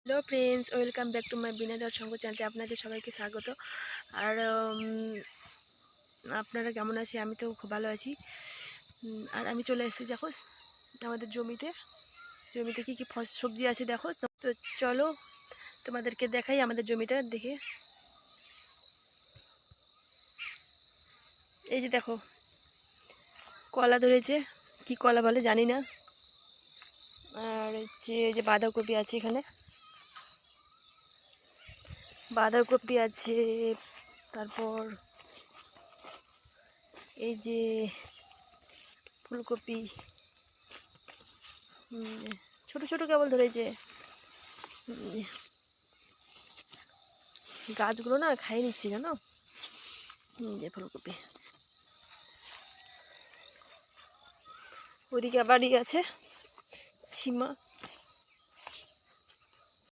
Hello friends, welcome back to my বিনাদার সঙ্গ চ্যানেলে আপনাদের সবাইকে স্বাগত। আর আপনারা কেমন আছে? আমি তো খুব ভালো আছি। আর আমি চলে এসেছি দেখো আমাদের জমিতে কী কী সবজি আছে দেখো। তো চলো তোমাদেরকে দেখাই আমাদের জমিটা দেখে। এই যে দেখো কলা ধরেছে, কি কলা বলে জানি না। আর হচ্ছে এই যে বাঁধাকপি আছে, এখানে বাঁধাকপি আছে। তারপর এই যে ফুলকপি, ছোট ছোট কেবল ধরেছে। গাছগুলো না খাইয়ে নিচ্ছি জানো, যে ফুলকপি। ওদিকে আবার আছে সিমা,